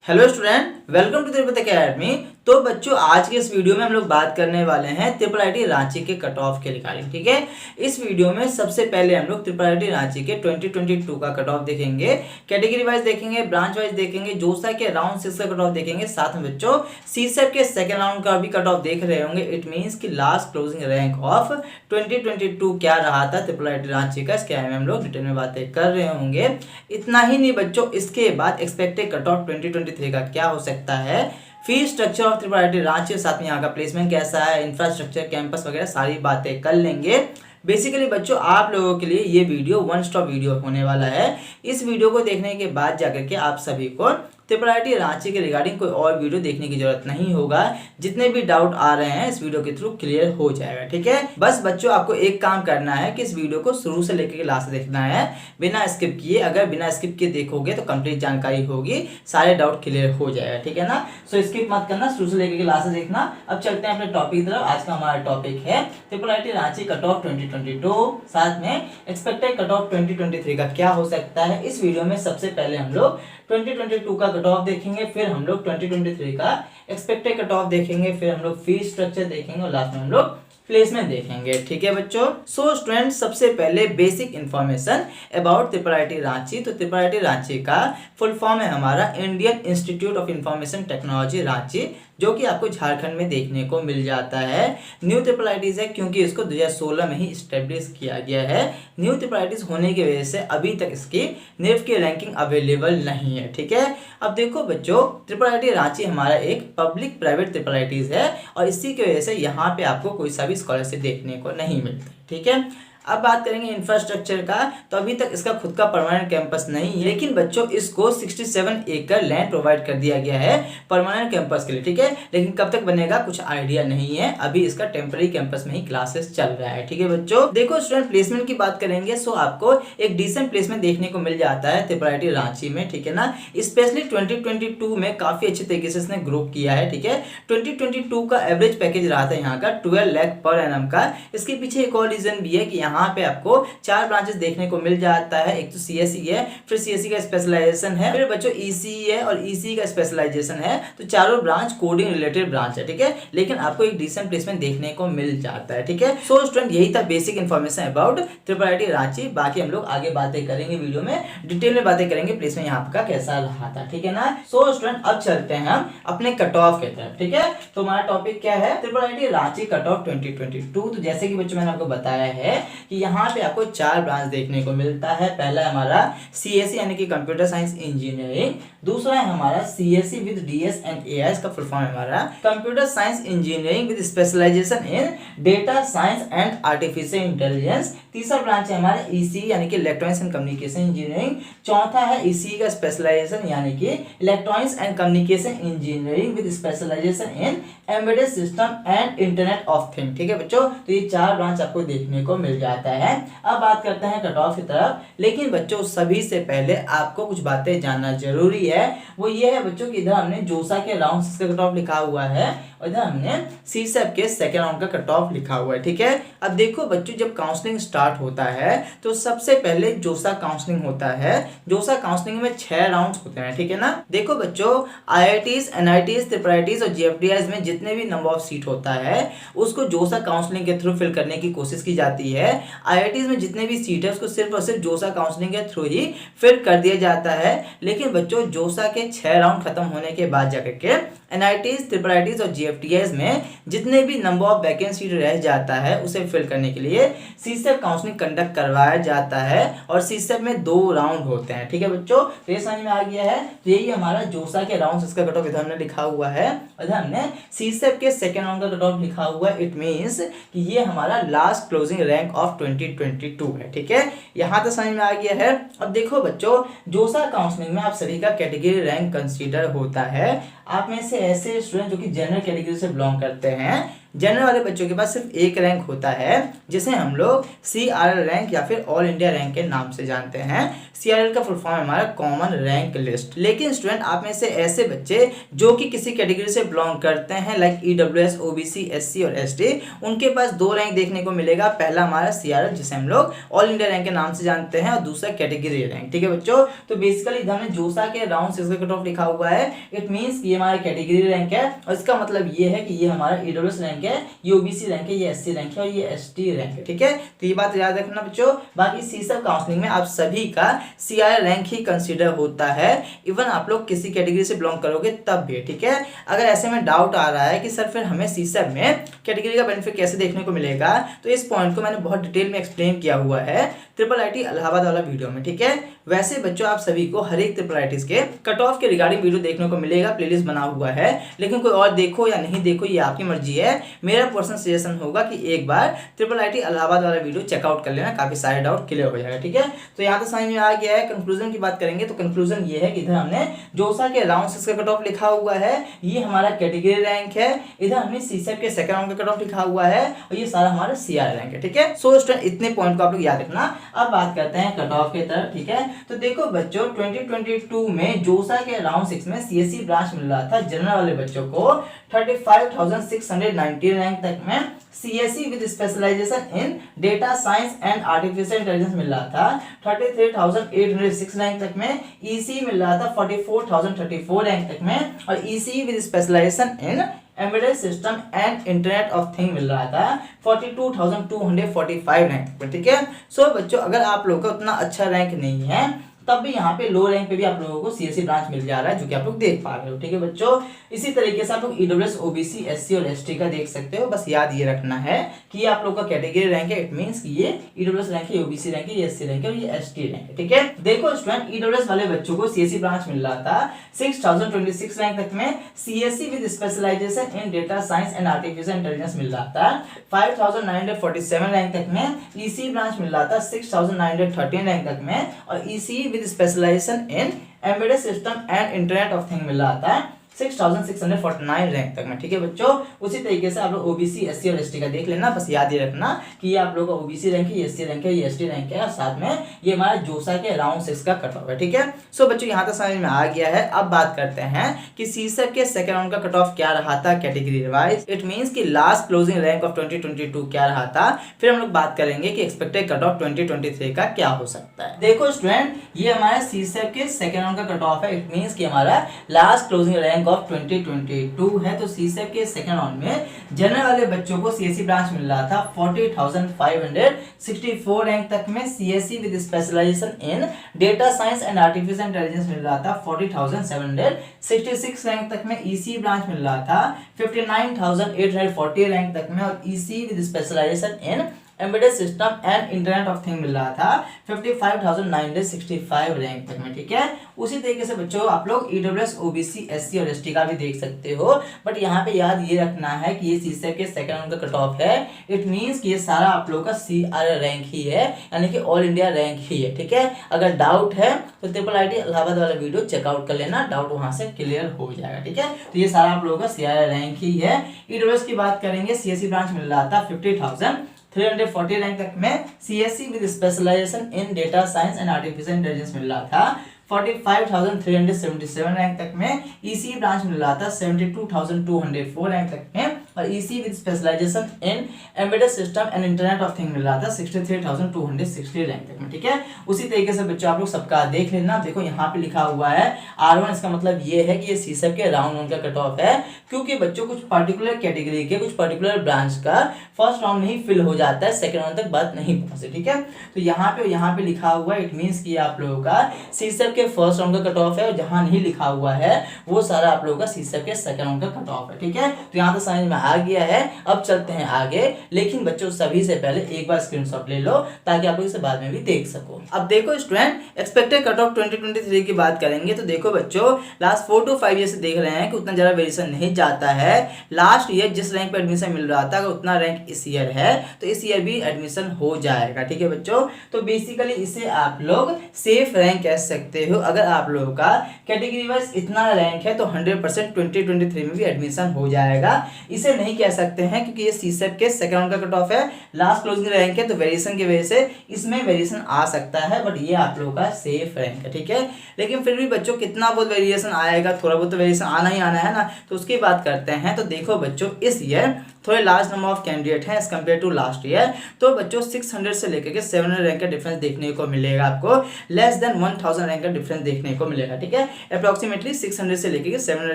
Hello student, welcome to Tirupati academy. तो बच्चों, आज के इस वीडियो में हम लोग बात करने वाले हैं ट्रिपल आईटी रांची के कट ऑफ के रिगार्डिंग। ठीक है, इस वीडियो में सबसे पहले हम लोग ट्रिपल आईटी रांची के 2022 का कट ऑफ देखेंगे, कैटेगरी वाइज देखेंगे, ब्रांच वाइज देखेंगे, जोसा के राउंड 6 का कट ऑफ देखेंगे, साथ में बच्चों सीसेट के सेकंड राउंड का भी कट ऑफ देख रहे होंगे। इट मींस कि लास्ट क्लोजिंग रैंक ऑफ 2022 क्या रहा था ट्रिपल आईटी रांची का, इसके बारे में हम लोग डिटेल में बातें कर रहे होंगे। इतना ही नहीं बच्चों, इसके बाद एक्सपेक्टेड कट ऑफ 2023 का क्या हो सकता है, fees structure of triple IT Ranchi, साथ में यहाँ का प्लेसमेंट कैसा है, इंफ्रास्ट्रक्चर, कैंपस वगैरह सारी बातें कर लेंगे। बेसिकली बच्चों, आप लोगों के लिए ये वीडियो वन स्टॉप वीडियो होने वाला है। इस वीडियो को देखने के बाद जाकर के आप सभी को ट्रिपल आईटी रांची के रिगार्डिंग कोई और वीडियो देखने की जरूरत नहीं होगा। जितने भी डाउट आ रहे हैं इस वीडियो के थ्रू क्लियर हो जाएगा। ठीक है, बस बच्चों आपको एक काम करना है कि इस वीडियो को शुरू से लेकर लास्ट देखना है, बिना स्किप किए। अगर बिना स्किप किए देखोगे तो कंप्लीट जानकारी होगी, सारे डाउट क्लियर हो जाएगा। ठीक है ना, सो स्किप मत करना, शुरू से लेकर लास्ट देखना। अब चलते हैं अपने टॉपिक की तरफ। आज का हमारा टॉपिक है triple IT Ranchi cut off 2022, साथ में एक्सपेक्टेड कट ऑफ 2023 का क्या हो सकता है। इस वीडियो में सबसे पहले हम लोग 2022 का कट ऑफ देखेंगे, फिर हम लोग 2023 का एक्सपेक्टेड कट ऑफ देखेंगे, फिर हम लोग फीस स्ट्रक्चर देखेंगे और लास्ट में हम लोग प्लेसमेंट देखेंगे। ठीक है बच्चों, सो स्टूडेंट सबसे पहले basic information about triple IT Ranchi. तो ट्रिपल आईटी रांची का फुल फॉर्म है हमारा Indian institute of information technology Ranchi, जो कि आपको झारखंड में देखने को मिल जाता है। न्यू ट्रिपल आईटीज है क्योंकि इसको 2016 में ही स्टेब्लिश किया गया है। न्यू ट्रिपल आईटीज होने की वजह से अभी तक इसकी निफ्ट की रैंकिंग अवेलेबल नहीं है। ठीक है, अब देखो बच्चों, ट्रिपल आईटी रांची हमारा एक पब्लिक प्राइवेट ट्रिपल आईटीज है और इसी की वजह से यहाँ पे आपको कोई सा भी स्कॉलरशिप देखने को नहीं मिलता। ठीक है, अब बात करेंगे इंफ्रास्ट्रक्चर का, तो अभी तक इसका खुद का परमानेंट कैंपस नहीं है, लेकिन बच्चों इसको 67 एकड़ लैंड प्रोवाइड कर दिया गया है परमानेंट कैंपस के लिए। ठीक है, लेकिन कब तक बनेगा कुछ आइडिया नहीं है, अभी इसका टेम्पररी कैंपस में ही क्लासेस चल रहा है। ठीक है बच्चों, देखो स्टूडेंट प्लेसमेंट की बात करेंगे, सो आपको एक डिसेंट प्लेसमेंट देखने को मिल जाता है ट्रिपल आईटी रांची में। ठीक है ना, स्पेशली 2022 में काफी अच्छे तरीके से इसने ग्रो किया है। ठीक है, 2022 का एवरेज पैकेज रहा था यहाँ का 12 लाख पर एनम का। इसके पीछे एक और रीजन भी है कि यहाँ पे आपको 4 ब्रांचेस देखने को मिल जाता है। एक तो सीएसई है, फिर सीएसई का स्पेशलाइजेशन है, फिर बच्चों ईसीई है और ईसीई का स्पेशलाइजेशन है। तो चारों ब्रांच कोडिंग रिलेटेड ब्रांच है। ठीक है, लेकिन आपको एक डिसेंट प्लेसमेंट देखने को मिल जाता है। ठीक है, सो स्टूडेंट यही था basic information about triple IT Ranchi. बाकी हम लोग आगे बातें करेंगे, वीडियो में डिटेल में बातें करेंगे प्लेसमेंट यहाँ का कैसा रहा था। ठीक है ना, सो स्टूडेंट अब चलते हैं हम अपने कट ऑफ की तरफ। ठीक है, तो हमारा टॉपिक क्या है, triple IT Ranchi cut off 2022। तो जैसे कि बच्चों मैंने आपको बताया है कि यहाँ पे आपको 4 ब्रांच देखने को मिलता है। पहला है हमारा सीएसई यानी कि कंप्यूटर साइंस इंजीनियरिंग, दूसरा है हमारा CSE with DS and AI, इसका फुल फॉर्म है हमारा computer science engineering with specialisation in data science and artificial intelligence. तीसरा ब्रांच है हमारा ईसीई यानी कि इलेक्ट्रॉनिक्स एंड कम्युनिकेशन इंजीनियरिंग। चौथा है ईसीई का स्पेशलाइजेशन यानी कि electronics and communication engineering with specialisation in embedded system and internet of thing. ठीक है बच्चों, तो ये 4 ब्रांच आपको देखने को मिल जाता है। अब बात करते हैं कट ऑफ की तरफ, लेकिन बच्चों सभी से पहले आपको कुछ बातें जानना जरूरी है। वो ये है बच्चों कि इधर हमने जोसा के राउंड 6 का कट ऑफ लिखा हुआ है और इधर हमने सीसेट के सेकंड राउंड का कट ऑफ लिखा हुआ है। ठीक है, अब देखो बच्चों, जब काउंसलिंग स्टार्ट होता है तो सबसे पहले जोसा काउंसलिंग होता है। जोसा काउंसलिंग में 6 राउंड्स होते हैं। ठीक है ना, देखो बच्चों, आईआईटीज, एनआईटीज, ट्रिपल आईटीज और जीएफटीआईज में जितने भी नंबर ऑफ सीट होता है उसको जोसा काउंसलिंग के थ्रू फिल करने की कोशिश की जाती है। आईआईटीज में जितने भी सीट है उसको सिर्फ और सिर्फ जोसा काउंसलिंग के थ्रू ही फिल कर दिया जाता है। लेकिन बच्चों जोसा के 6 राउंड खत्म होने के बाद जाकर के एनआईटीज, ट्रिपल आईटीज और जीएफटीआईज में जितने भी नंबर ऑफ वैकेंसी रह जाता है उसे फिल करने के लिए सीसेट काउंसलिंग कंडक्ट करवाया जाता है और सीसेट में 2 राउंड होते हैं। ठीक है बच्चों, तो ये समझ में आ गया है। तो यही हमारा जोसा के राउंड इसका कट ऑफ इधर हमने लिखा हुआ है, इधर हमने सीसेट के सेकंड राउंड का कट ऑफ लिखा हुआ है। इट मींस कि ये हमारा लास्ट क्लोजिंग रैंक ऑफ 2022 है। ठीक है, यहाँ तक समझ में आ गया है। अब देखो बच्चों, जोसा काउंसलिंग में आप सभी का कैटेगरी रैंक कंसीडर होता है। आप में से ऐसे स्टूडेंट जो कि जनरल कैटेगरी से बिलोंग करते हैं, जनरल वाले बच्चों के पास सिर्फ एक रैंक होता है जिसे हम लोग CRL रैंक या फिर ऑल इंडिया रैंक के नाम से जानते हैं। CRL का फुल फॉर्म हमारा कॉमन रैंक लिस्ट। लेकिन स्टूडेंट आप में से ऐसे बच्चे जो कि किसी कैटेगरी से बिलोंग करते हैं लाइक EWS, OBC, SC और ST, उनके पास दो रैंक देखने को मिलेगा। पहला हमारा CRL जिसे हम लोग ऑल इंडिया रैंक के नाम से जानते हैं और दूसरा कैटेगरी रैंक। ठीक है बच्चों, तो बेसिकली इधर हमने जोसा के राउंड 6 का कट ऑफ लिखा हुआ है। इट मींस ये हमारा कैटेगरी रैंक है और इसका मतलब ये है कि ये हमारा EWS रैंक है, ये OBC रैंक है, ये SC रैंक है और ये ST रैंक है। ठीक है, तो ये बात याद रखना बच्चों। बाकी सीसब काउंसलिंग में आप सभी का CRL रैंक ही कंसीडर होता है, इवन आप लोग किसी कैटेगरी से बिलोंग करोगे तब भी। ठीक है, अगर ऐसे में डाउट आ रहा है कि सर फिर हमें सीसब में कैटेगरी का बेनिफिट कैसे देखने को मिलेगा, तो इस पॉइंट को मैंने बहुत डिटेल में एक्सप्लेन किया हुआ है IIIT इलाहाबाद वाला वीडियो में। ठीक है, वैसे बच्चों आप सभी को हर एक IIITs के कट ऑफ के रिगार्डिंग वीडियो देखने को मिलेगा, प्लेलिस्ट बना हुआ है। लेकिन कोई और देखो या नहीं देखो ये आपकी मर्जी है। मेरा पर्सनल सजेशन होगा कि एक बार IIIT इलाहाबाद वाला वीडियो चेकआउट कर लेना, काफी सारे डाउट क्लियर हो जाएगा। ठीक है, तो यहाँ तो समझ में आ गया है। कंक्लूजन की बात करेंगे तो कंक्लूजन ये है कि इधर हमने जोसा के राउंड 6 का कट ऑफ लिखा हुआ है, ये हमारा कैटेगरी रैंक है। इधर हमने सीसब के सेकंड राउंड का कट ऑफ लिखा हुआ है और ये सारा हमारा CRL रैंक है। ठीक है, सो स्टूडेंट इतने पॉइंट को आप लोग याद रखना। अब बात करते हैं कट ऑफ की तरफ। ठीक है, तो देखो बच्चों 2022 में जोसा के राउंड 6 में CSE ब्रांच मिल रहा था जनरल वाले बच्चों को 35,690 रैंक तक में। CSE with specialisation in data science and artificial intelligence मिल रहा था 33,806 रैंक तक में। EC मिल रहा था 44,034 रैंक तक में और EC with specialisation in embedded system and internet of thing मिल रहा था 42,245 रैंक पर। ठीक है, सो बच्चों अगर आप लोगों का उतना अच्छा रैंक नहीं है तब भी यहाँ पे लो रैंक पे भी आप लोगों को CSE ब्रांच मिल जा रहा है, जो कि आप लोग देख पा रहे हो। ठीक है बच्चों, इसी तरीके से आप लोग EWS, OBC, SC और ST का देख सकते हो। बस याद ये रखना है कि ये आप लोगों का कैटेगरी रैंक है। इट मींस कि ये EWS रैंक है, OBC रैंक है, ये SC रैंक है और ये ST रैंक है। ठीक है, देखो स्टूडेंट EWS वाले बच्चों को CSE ब्रांच मिल रहा था 6,026 रैंक तक में। CSE with specialisation in data science and artificial intelligence मिल रहा था 5,947 रैंक तक में। EC ब्रांच मिल रहा था 6,913 रैंक तक में और EC with specialisation in embedded system and internet of thing मिल रहा था 6,649 रैंक तक में। ठीक है बच्चों, उसी तरीके से आप लोग OBC, SC और ST का देख लेना। बस याद ये रखना कि ये आप लोगों का OBC रैंक है, ये SC रैंक है, ये ST रैंक है और साथ में ये हमारा जोसा के राउंड 6 का कट ऑफ है। ठीक है, सो बच्चों यहाँ तक समझ में आ गया है। अब बात करते हैं कि सीसब के सेकंड राउंड का कट ऑफ क्या रहा था कैटेगरी वाइज। इट मींस कि लास्ट क्लोजिंग रैंक ऑफ 2022 क्या रहा था। फिर हम लोग बात करेंगे कि एक्सपेक्टेड कट ऑफ 2023 का क्या हो सकता है। देखो स्टूडेंट, ये हमारा सीसब के सेकंड राउंड का कट ऑफ है। इट मींस कि हमारा लास्ट क्लोजिंग रैंक ऑफ 2022 है। तो सीसब के सेकंड राउंड में जनरल वाले बच्चों को CSE ब्रांच मिल रहा था 40,564 रैंक तक में। CSE with specialisation in data science and artificial intelligence मिल रहा था 40,766 रैंक तक में। EC ब्रांच मिल रहा था 59,840 रैंक तक में और EC with specialisation in embedded system and internet of thing मिल रहा था 55,965 रैंक तक में। ठीक है, उसी तरीके से बच्चों आप लोग EWS, OBC, SC और ST का भी देख सकते हो। बट यहाँ पे याद ये रखना है कि ये सीसब के सेकंड राउंड का कट ऑफ है। इट मींस कि ये सारा आप लोगों का CRL रैंक ही है, यानी कि ऑल इंडिया रैंक ही है। ठीक है, अगर डाउट है तो IIIT इलाहाबाद वाला वीडियो चेकआउट कर लेना, डाउट वहां से क्लियर हो जाएगा। ठीक है, तो ये सारा आप लोगों का CRL रैंक ही है। EWS की बात करेंगे, CSE ब्रांच मिल रहा था 50,340 रैंक तक में। CSE with specialisation in data science and artificial intelligence मिल रहा था 45,377 रैंक तक में। EC ब्रांच मिल रहा था 72,204 रैंक तक में और EC with specialisation in embedded system and internet of thing मिल रहा था 63,260 रैंक तक में। ठीक है, उसी तरीके से बच्चों आप लोग सबका देख लेना। देखो यहाँ पे लिखा हुआ है R1, इसका मतलब ये है कि ये सीसब के राउंड 1 का कट ऑफ है, क्योंकि बच्चों कुछ पर्टिकुलर कैटेगरी के कुछ पर्टिकुलर ब्रांच का फर्स्ट राउंड नहीं फिल हो जाता है, सेकंड राउंड तक बात नहीं पहुंचे। ठीक है, तो यहाँ पे लिखा हुआ है। इट मींस कि आप लोगों का सीसब के फर्स्ट राउंड का कट ऑफ है और जहां नहीं लिखा हुआ है वो सारा आप लोगों का सीसब के सेकंड राउंड का कट ऑफ है। ठीक है, तो यहाँ तो समझ में आ गया है। अब चलते हैं आगे, लेकिन बच्चों सभी से पहले एक बार स्क्रीनशॉट ले लो ताकि आप लोग इसे बाद में भी देख सको। अब देखो स्टूडेंट, एक्सपेक्टेड कट ऑफ 2023 की बात करेंगे तो देखो बच्चों लास्ट 4 to 5 ईयर से देख रहे हैं कि उतना ज्यादा वेरिएशन नहीं जाता है। लास्ट ईयर जिस रैंक पे एडमिशन मिल रहा था अगर उतना रैंक इस ईयर है तो इस ईयर भी एडमिशन हो जाएगा। ठीक है बच्चों, तो बेसिकली इसे आप लोग सेफ रैंक कह सकते हो। अगर आप लोगों का कैटेगरी वाइज इतना रैंक है तो 100% 2023 में भी एडमिशन हो जाएगा। इसे इसलिए नहीं कह सकते हैं क्योंकि ये सीसेट के सेकंड राउंड का कट ऑफ है, लास्ट क्लोजिंग रैंक है, तो वेरिएशन की वजह से इसमें वेरिएशन आ सकता है, बट ये आप लोगों का सेफ रैंक है, ठीक है। लेकिन फिर भी बच्चों कितना बहुत वेरिएशन आएगा, थोड़ा बहुत तो वेरिएशन आना ही आना है ना, तो उसकी बात करते हैं। तो देखो बच्चों, इस ईयर थोड़े लार्ज नंबर ऑफ कैंडिडेट हैं as compare to last year. तो बच्चों 600 से लेकर के 700 रैंक का डिफरेंस देखने को मिलेगा, आपको लेस देन 1000 रैंक का डिफरेंस देखने को मिलेगा, ठीक है। अप्रोक्सीमेटली 600 से लेकर के 700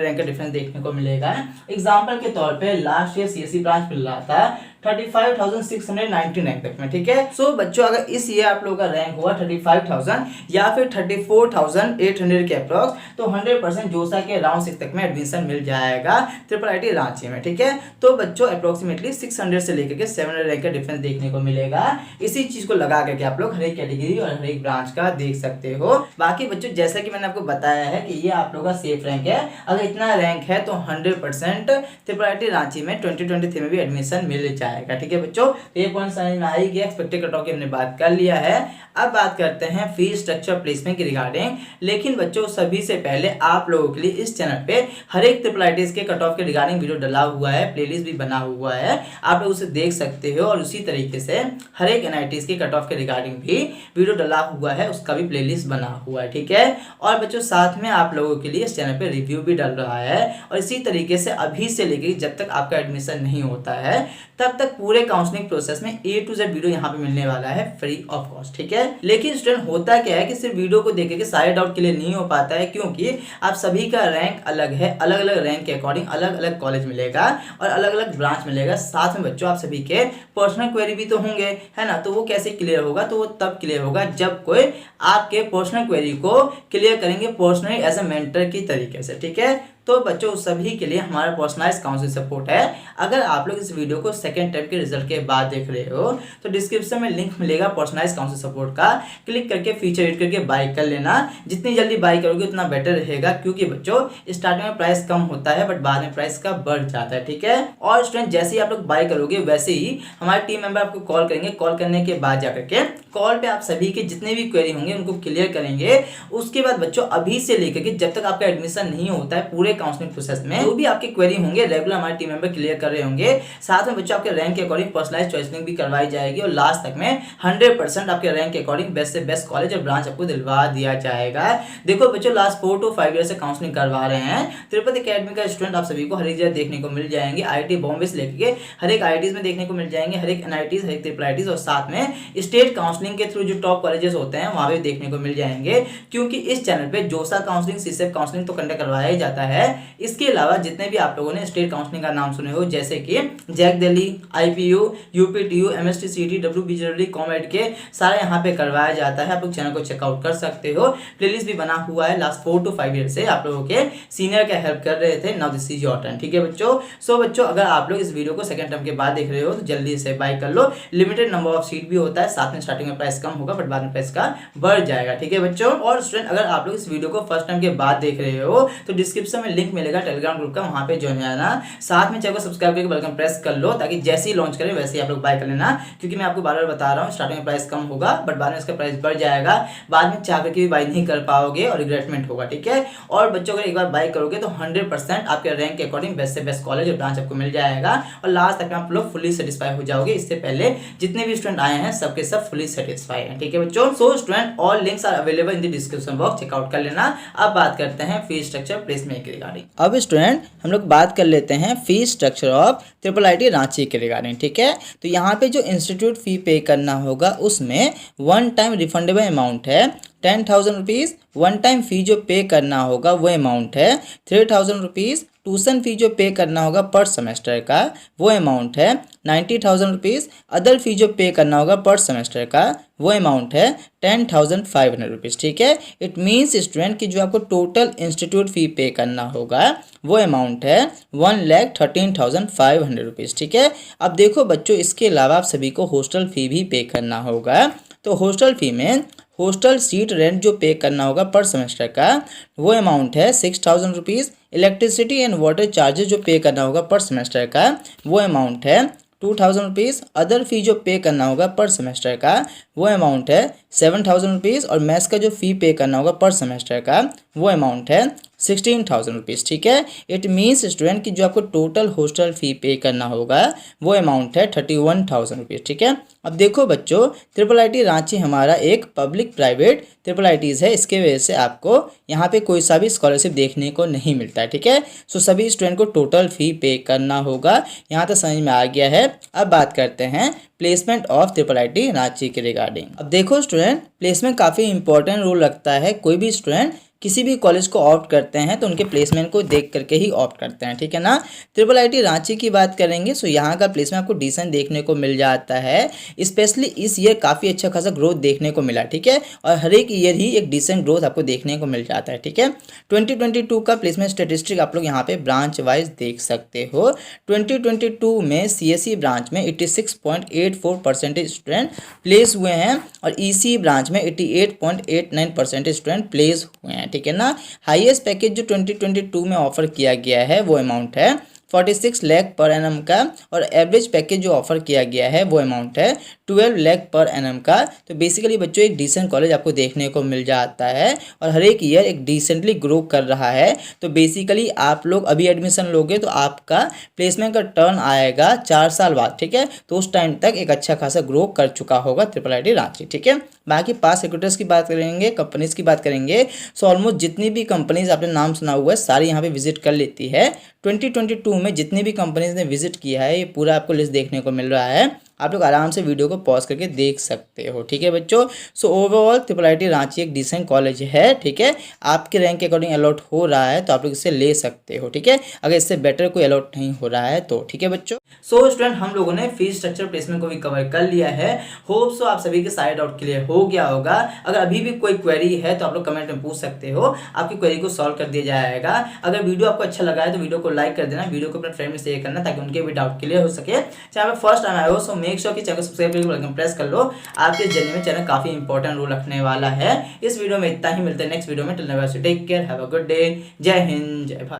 रैंक का डिफरेंस देखने को मिलेगा। एग्जाम्पल के तौर पे लास्ट ईयर सीएससी ब्रांच मिल रहा था 35,690 रैंक तक में, ठीक है। सो बच्चों अगर इस ईयर आप लोगों का रैंक हुआ 35,000 या फिर 34,800 के अप्रॉक्स, तो 100% जोसा के राउंड 6 तक में एडमिशन मिल जाएगा ट्रिपल आईटी रांची में, ठीक है। तो बच्चों अप्रोक्सीमेटली 600 से लेकर के 700 रैंक का डिफरेंस देखने को मिलेगा। इसी चीज को लगा करके आप लोग हर एक कैटेगरी और हर एक ब्रांच का देख सकते हो। बाकी बच्चों जैसा कि मैंने आपको बताया है कि ये आप लोग का सेफ रैंक है, अगर इतना रैंक है तो 100% ट्रिपल आईटी रांची में 2023 में भी एडमिशन मिल जाएगा, ठीक है बच्चों। तो ये पॉइंट समझ में आई गया, एक्सपेक्टेड कट ऑफ की हमने बात कर लिया है। अब बात करते हैं फीस स्ट्रक्चर प्लेसमेंट की रिगार्डिंग। लेकिन बच्चों सभी से पहले आप लोगों के लिए इस चैनल पे हर एक ट्रिपल आईटीज के कट ऑफ के रिगार्डिंग वीडियो डला हुआ है, प्लेलिस्ट भी बना हुआ है, आप लोग उसे देख सकते हो। और उसी तरीके से हर एक एनआईटीज के कट ऑफ के रिगार्डिंग भी वीडियो डला हुआ है, उसका भी प्लेलिस्ट बना हुआ है, ठीक है। और बच्चों साथ में आप लोगों के लिए इस चैनल पे रिव्यू भी डल रहा है। और इसी तरीके से अभी से लेकर जब तक आपका एडमिशन नहीं होता है तब तक पूरे काउंसलिंग प्रोसेस में A to Z वीडियो यहाँ पे मिलने वाला है फ्री ऑफ कॉस्ट, ठीक है। लेकिन स्टूडेंट होता क्या है कि सिर्फ वीडियो को देख के सारे डाउट क्लियर नहीं हो पाता है, क्योंकि आप सभी का रैंक अलग है, अलग अलग रैंक के अकॉर्डिंग अलग अलग कॉलेज मिलेगा और अलग अलग ब्रांच मिलेगा। साथ में बच्चों आप सभी के पर्सनल क्वेरी भी तो होंगे, है ना। तो वो कैसे क्लियर होगा, तो वो तब क्लियर होगा जब कोई आपके पर्सनल क्वेरी को क्लियर करेंगे पर्सनली एज अ मेंटर की तरीके से, ठीक है। तो बच्चों सभी के लिए हमारा पर्सनलाइज काउंसलिंग सपोर्ट है। अगर आप लोग इस वीडियो को सेकंड टाइम के रिजल्ट के बाद देख रहे हो तो डिस्क्रिप्शन में लिंक मिलेगा पर्सनलाइज काउंसलिंग सपोर्ट का, क्लिक करके फीचर एड करके बाय कर लेना। जितनी जल्दी बाय करोगे उतना बेटर रहेगा, क्योंकि बच्चों स्टार्टिंग में प्राइस कम होता है बट बाद में प्राइस का बढ़ जाता है, ठीक है। और स्टूडेंट जैसे ही आप लोग बाय करोगे वैसे ही हमारे टीम मेंबर आपको कॉल करेंगे, कॉल करने के बाद जाकर के कॉल पे आप सभी के जितने भी क्वेरी होंगे उनको क्लियर करेंगे। उसके बाद बच्चों अभी से लेकर के जब तक आपका एडमिशन नहीं होता है पूरे काउंसलिंग प्रोसेस में जो भी आपके क्वेरी होंगे रेगुलर हमारे टीम मेंबर क्लियर कर रहे होंगे। साथ में बच्चों आपके रैंक के अकॉर्डिंग पर्सनलाइज चॉइसिंग भी करवाई जाएगी और लास्ट तक में 100% आपके रैंक के अकॉर्डिंग बेस्ट से बेस्ट कॉलेज और ब्रांच आपको दिलवा दिया जाएगा। देखो बच्चों लास्ट 4 to 5 ईयर से काउंसलिंग करवा रहे हैं तिरुपति अकेडमी का स्टूडेंट आप सभी को हर एक जगह देखने को मिल जाएंगे। IIT बॉम्बे से लेकर हर एक IITs में देखने को मिल जाएंगे, हर एक NITs, हर एक ट्रिपल IITs और साथ में स्टेट काउंसलिंग के थ्रू जो टॉप कॉलेजेस होते हैं वहां पे देखने को मिल जाएंगे। क्योंकि इस चैनल पे जोसा काउंसलिंग, सीसेप काउंसलिंग तो कंडक्ट करवाया ही जाता है। इसके अलावा जितने भी आप लोगों ने स्टेट काउंसलिंग का नाम सुने हो जैसे कि JAC Delhi, IPU, UPTU, MST CT, WBJD, COMEDK के सारे यहाँ पे करवाया जाता है। आप लोग चैनल को चेकआउट कर सकते हो, प्लेलिस्ट भी बना हुआ है। लास्ट 4 to 5 ईयर से आप लोगों के सीनियर का हेल्प कर रहे थे, now this is your turn, ठीक है बच्चों। सो बच्चों अगर आप लोग इस वीडियो को सेकंड टर्म के बाद देख रहे हो तो जल्दी से बाय कर लो। लिमिटेड नंबर ऑफ सीट भी होता है, साथ में स्टार्टिंग में प्राइस कम होगा बट बाद में प्राइस का बढ़ जाएगा, ठीक है बच्चों। और स्टूडेंट अगर आप लोग इस वीडियो को फर्स्ट टाइम के बाद देख रहे हो तो डिस्क्रिप्शन में लिंक मिलेगा टेलीग्राम ग्रुप का, वहां पे ज्वाइन आना। साथ में चैनल को सब्सक्राइब करके बेल आइकन प्रेस कर लो ताकि जैसे ही लॉन्च करें वैसे ही आप लोग बाय कर लेना। क्योंकि मैं आपको बार-बार बता रहा हूँ स्टार्टिंग में प्राइस कम होगा बट बाद में इसका प्राइस बढ़ जाएगा, बाद में चाह करके भी बाय नहीं कर पाओगे और रिग्रेटमेंट होगा, ठीक है। और बच्चों अगर एक बार बाय करोगे तो 100% आपके रैंक के अकॉर्डिंग बेस्ट से बेस्ट कॉलेज और ब्रांच आपको मिल जाएगा और लास्ट तक आप लोग फुली सेटिस्फाई हो जाओगे। इससे पहले जितने भी स्टूडेंट आए हैं सबके सब फुली सेटिस्फाई हैं, ठीक है बच्चों। So student all links are available in the description box, check out कर लेना। अब बात करते हैं फीस स्ट्रक्चर प्लेसमेंट के रिगार्डिंग। अब स्टूडेंट हम लोग बात कर लेते हैं fees structure of triple IT Ranchi के रिगार्डिंग, ठीक है। तो यहाँ पे जो इंस्टीट्यूट फी पे करना होगा उसमें वन टाइम रिफंडेबल अमाउंट है 10,000 रुपीज़। वन टाइम फी जो पे करना होगा वो अमाउंट है 3,000 रुपीज़। ट्यूशन फी जो पे करना होगा पर सेमेस्टर का वो अमाउंट है 90,000 रुपीज़। अदर फी जो पे करना होगा पर सेमेस्टर का वो अमाउंट है 10,500 रुपीज़, ठीक है। इट मीन्स स्टूडेंट की जो आपको टोटल इंस्टीट्यूट फी पे करना होगा वो अमाउंट है 1,13,500 रुपीज़, ठीक है। अब देखो बच्चों इसके अलावा आप सभी को हॉस्टल फी भी पे करना होगा। तो हॉस्टल फी में हॉस्टल सीट रेंट जो पे करना होगा पर सेमेस्टर का वो अमाउंट है 6,000 rupees. Electricity and water charges जो पे करना होगा पर सेमेस्टर का वो अमाउंट है 2,000 रुपीज़। अदर फी जो पे करना होगा पर सेमेस्टर का वो अमाउंट है 7,000 रुपीज़ और मैथ्स का जो फ़ी पे करना होगा पर सेमेस्टर का वो अमाउंट है 16,000 रुपीज़। ठीक है, इट मीन्स स्टूडेंट कि जो आपको टोटल हॉस्टल फी पे करना होगा वो अमाउंट है 31,000 रुपीज़। ठीक है, अब देखो बच्चों, ट्रिपल आईटी रांची हमारा एक पब्लिक प्राइवेट ट्रिपल आईटीज़ है, इसके वजह से आपको यहाँ पे कोई सा भी स्कॉलरशिप देखने को नहीं मिलता है। ठीक है, सो सभी स्टूडेंट को टोटल फी पे करना होगा। यहाँ तक समझ में आ गया है। अब बात करते हैं placement of triple IT Ranchi के रिगार्डिंग। अब देखो स्टूडेंट, प्लेसमेंट काफ़ी इंपॉर्टेंट रोल रखता है। कोई भी स्टूडेंट किसी भी कॉलेज को ऑप्ट करते हैं तो उनके प्लेसमेंट को देख करके ही ऑप्ट करते हैं। ठीक है ना, ट्रिपल आईटी रांची की बात करेंगे सो यहाँ का प्लेसमेंट आपको डिसेंट देखने को मिल जाता है। स्पेशली इस ईयर काफ़ी अच्छा खासा ग्रोथ देखने को मिला। ठीक है, और हर एक ईयर ही एक डिसेंट ग्रोथ आपको देखने को मिल जाता है। ठीक है, 2022 का प्लेसमेंट स्टेटिस्टिक आप लोग यहाँ पे ब्रांच वाइज देख सकते हो। 2022 में सीएसई ब्रांच में 86.84% स्टूडेंट प्लेस हुए हैं और ईसी ब्रांच में 88.89% स्टूडेंट प्लेस हुए हैं। ठीक है ना, हाईएस्ट पैकेज जो 2022 में ऑफर किया गया है वो अमाउंट है 46 लाख पर एनम का, और एवरेज पैकेज जो ऑफर किया गया है वो अमाउंट है 12 लाख पर एनम का। तो बेसिकली बच्चों एक डिसेंट कॉलेज आपको देखने को मिल जाता है और हर एक ईयर एक डिसेंटली ग्रो कर रहा है। तो बेसिकली आप लोग अभी एडमिशन लोगे तो आपका प्लेसमेंट का टर्न आएगा 4 साल बाद। ठीक है, तो उस टाइम तक एक अच्छा खासा ग्रो कर चुका होगा ट्रिपल आईटी रांची। ठीक है, बाकी पास रिक्रूटर्स की बात करेंगे, कंपनीज की बात करेंगे, सो ऑलमोस्ट जितनी भी कंपनीज आपने नाम सुना हुआ है सारी यहाँ पे विजिट कर लेती है। 2022 में जितनी भी कंपनीज ने विजिट किया है ये पूरा आपको लिस्ट देखने को मिल रहा है। आप लोग आराम से वीडियो को पॉज करके देख सकते हो। ठीक है बच्चों, so overall triple IT Ranchi एक डिसेंट कॉलेज है। ठीक है, आपके रैंक के अकॉर्डिंग अलॉट हो रहा है तो आप लोग इससे ले सकते हो। ठीक है, अगर इससे बेटर कोई अलॉट नहीं हो रहा है तो। ठीक है बच्चों, सो स्टूडेंट हम लोगों ने फीस स्ट्रक्चर प्लेसमेंट को भी कवर कर लिया है। होप सो आप सभी के सारे डाउट क्लियर हो गया होगा। अगर अभी भी कोई क्वेरी है तो आप लोग कमेंट में पूछ सकते हो, आपकी क्वेरी को सॉल्व कर दिया जाएगा। अगर वीडियो आपको अच्छा लगा है तो वीडियो को लाइक कर देना, वीडियो को अपने फ्रेंड में शेयर करना ताकि उनके भी डाउट क्लियर हो सके। चैनल पर फर्स्ट टाइम आए हो सो मेक श्योर कि चैनल को सब्सक्राइब करके प्रेस कर लो। आपके जर्नी में चैनल काफी इंपॉर्टेंट रोल रखने वाला है। इस वीडियो में इतना ही, मिलते हैं नेक्स्ट वीडियो में। Till then take care, have a good day. जय हिंद, जय भारत।